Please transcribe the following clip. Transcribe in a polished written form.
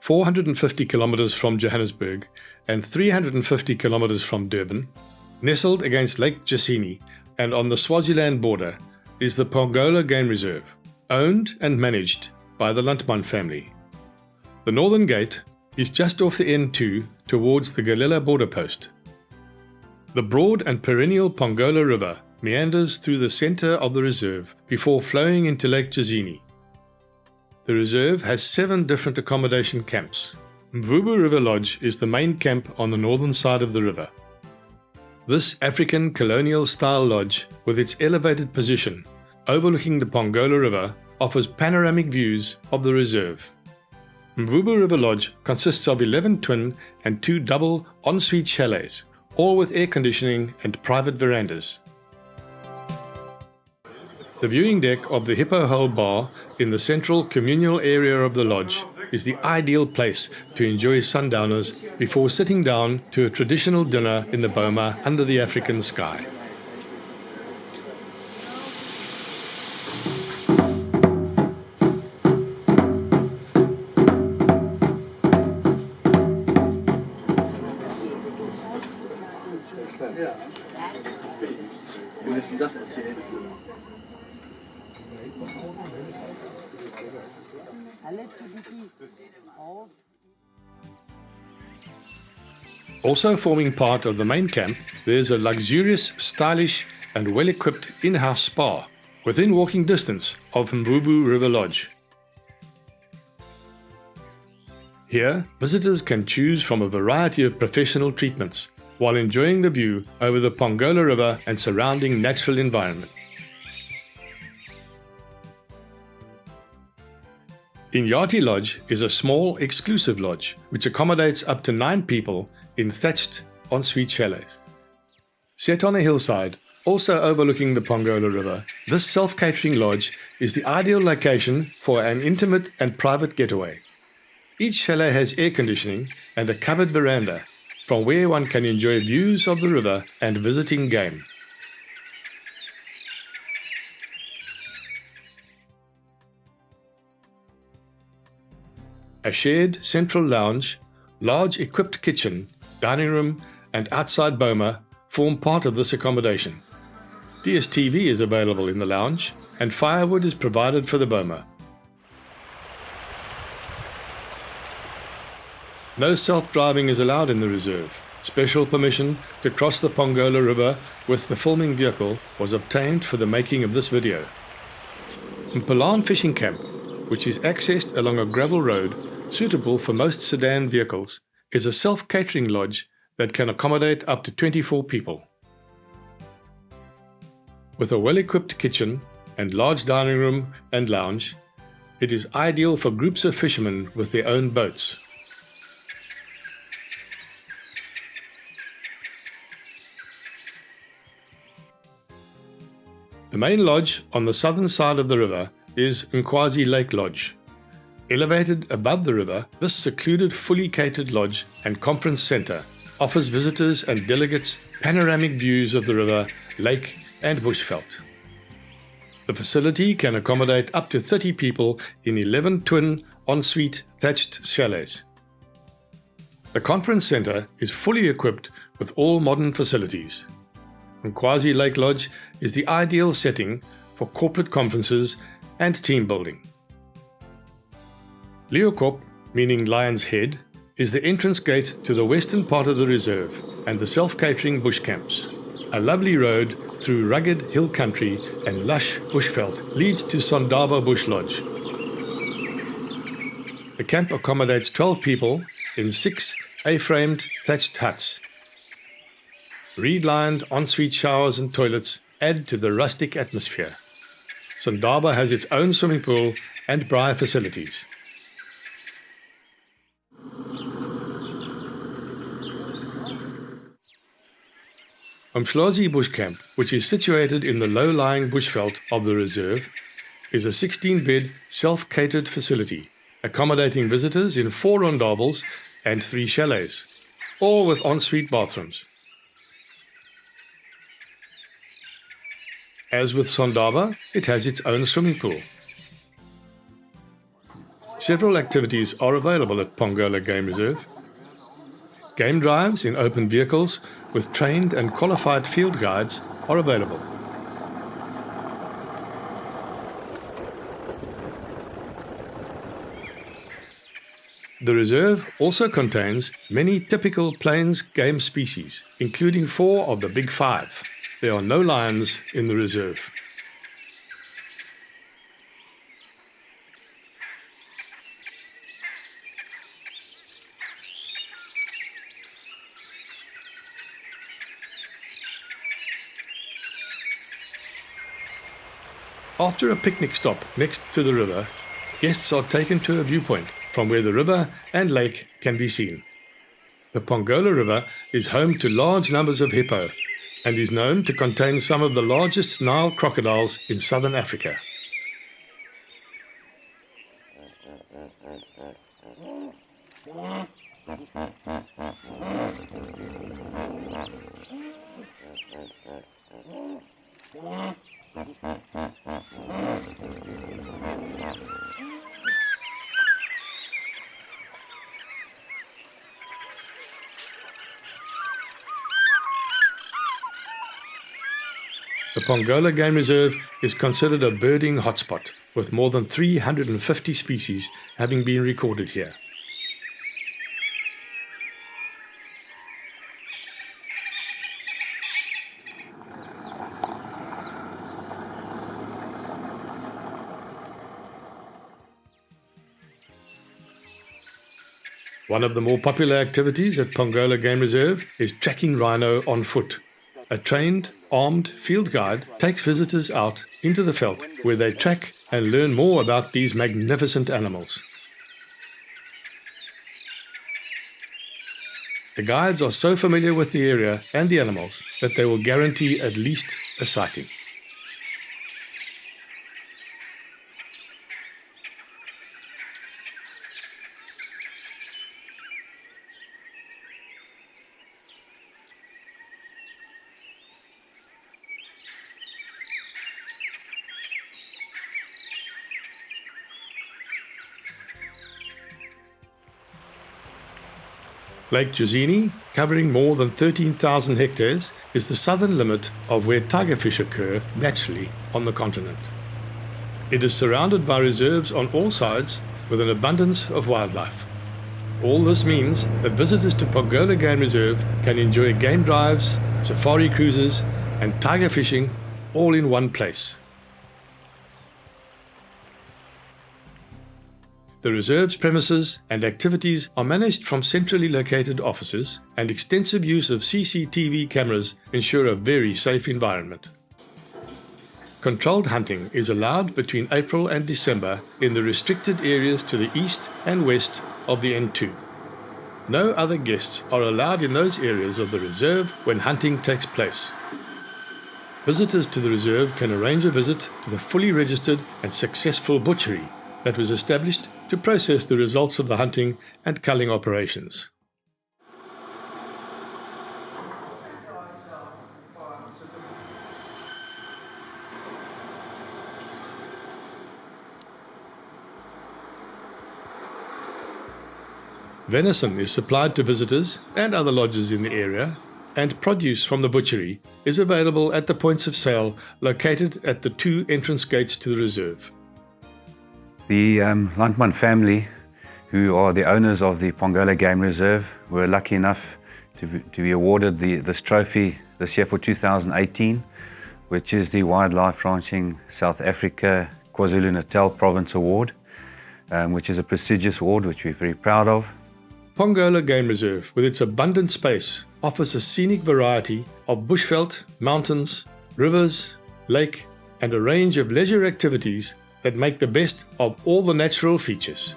450 kilometers from Johannesburg and 350 kilometers from Durban, nestled against Lake Jacini and on the Swaziland border, is the Pongola Game Reserve, owned and managed by the Rothmann family. The northern gate is just off the N2 towards the Galila border post. The broad and perennial Pongola River meanders through the center of the reserve before flowing into Lake Jacini. The reserve has 7 different accommodation camps. Rubra River Lodge is the main camp on the northern side of the river. This African colonial-style lodge, with its elevated position overlooking the Pongola River, offers panoramic views of the reserve. Rubra River Lodge consists of 11 twin and 2 double ensuite chalets, all with air conditioning and private verandas. The viewing deck of the Hippo Hole Bar in the central communal area of the lodge is the ideal place to enjoy sundowners before sitting down to a traditional dinner in the boma under the African sky. Also forming part of the main camp, there's a luxurious, stylish and well-equipped in-house spa within walking distance of Rubra River Lodge. Here, visitors can choose from a variety of professional treatments while enjoying the view over the Pongola River and surrounding natural environment. Pinata Lodge is a small, exclusive lodge which accommodates up to 9 people in thatched ensuite chalets. Set on a hillside, also overlooking the Pongola River, this self-catering lodge is the ideal location for an intimate and private getaway. Each chalet has air conditioning and a covered veranda, from where one can enjoy views of the river and visiting game. A shared central lounge, large equipped kitchen, dining room and outside boma form part of this accommodation. DSTV is available in the lounge and firewood is provided for the boma. No self-driving is allowed in the reserve. Special permission to cross the Pongola River with the filming vehicle was obtained for the making of this video. Mpalan Fishing Camp, which is accessed along a gravel road suitable for most sedan vehicles, is a self-catering lodge that can accommodate up to 24 people. With a well-equipped kitchen and large dining room and lounge, it is ideal for groups of fishermen with their own boats. The main lodge on the southern side of the river is Kwazii Lake Lodge. Elevated above the river, this secluded, fully catered lodge and conference center offers visitors and delegates panoramic views of the river, lake and bushveld. The facility can accommodate up to 30 people in 11 twin ensuite thatched chalets. The conference center is fully equipped with all modern facilities. Kwazii Lake Lodge is the ideal setting for corporate conferences and team building. Leeuwkop, meaning Lion's Head, is the entrance gate to the western part of the reserve and the self-catering bush camps. A lovely road through rugged hill country and lush bushveld leads to Sondaba Bush Lodge. The camp accommodates 12 people in 6 A-framed thatched huts. Reed-lined ensuite showers and toilets add to the rustic atmosphere. Sondaba has its own swimming pool and braai facilities. Umshlozi Bush Camp, which is situated in the low-lying bushveld of the reserve, is a 16-bed self-catered facility, accommodating visitors in 4 rondavels and 3 chalets, all with ensuite bathrooms. As with Sondaba, it has its own swimming pool. Several activities are available at Pongola Game Reserve. Game drives in open vehicles with trained and qualified field guides are available. The reserve also contains many typical plains game species, including 4 of the big 5. There are no lions in the reserve. After a picnic stop next to the river, guests are taken to a viewpoint from where the river and lake can be seen. The Pongola River is home to large numbers of hippo and is known to contain some of the largest Nile crocodiles in southern Africa. The Pongola Game Reserve is considered a birding hotspot, with more than 350 species having been recorded here. One of the more popular activities at Pongola Game Reserve is tracking rhino on foot. A trained, armed field guide takes visitors out into the veld where they track and learn more about these magnificent animals. The guides are so familiar with the area and the animals that they will guarantee at least a sighting. Lake Lozini, covering more than 13,000 hectares, is the southern limit of where tigerfish occur naturally on the continent. It is surrounded by reserves on all sides with an abundance of wildlife. All this means that visitors to Pongola Game Reserve can enjoy game drives, safari cruises, and tiger fishing all in one place. The reserve's premises and activities are managed from centrally located offices, and extensive use of CCTV cameras ensure a very safe environment. Controlled hunting is allowed between April and December in the restricted areas to the east and west of the N2. No other guests are allowed in those areas of the reserve when hunting takes place. Visitors to the reserve can arrange a visit to the fully registered and successful butchery that was established to process the results of the hunting and culling operations. Venison is supplied to visitors and other lodges in the area, and produce from the butchery is available at the points of sale located at the 2 entrance gates to the reserve. The Rothmann family, who are the owners of the Pongola Game Reserve, were lucky enough to be awarded this trophy this year for 2018, which is the Wildlife Ranching South Africa KwaZulu-Natal Province Award, which is a prestigious award which we're very proud of. Pongola Game Reserve, with its abundant space, offers a scenic variety of bushveld, mountains, rivers, lake, and a range of leisure activities that make the best of all the natural features.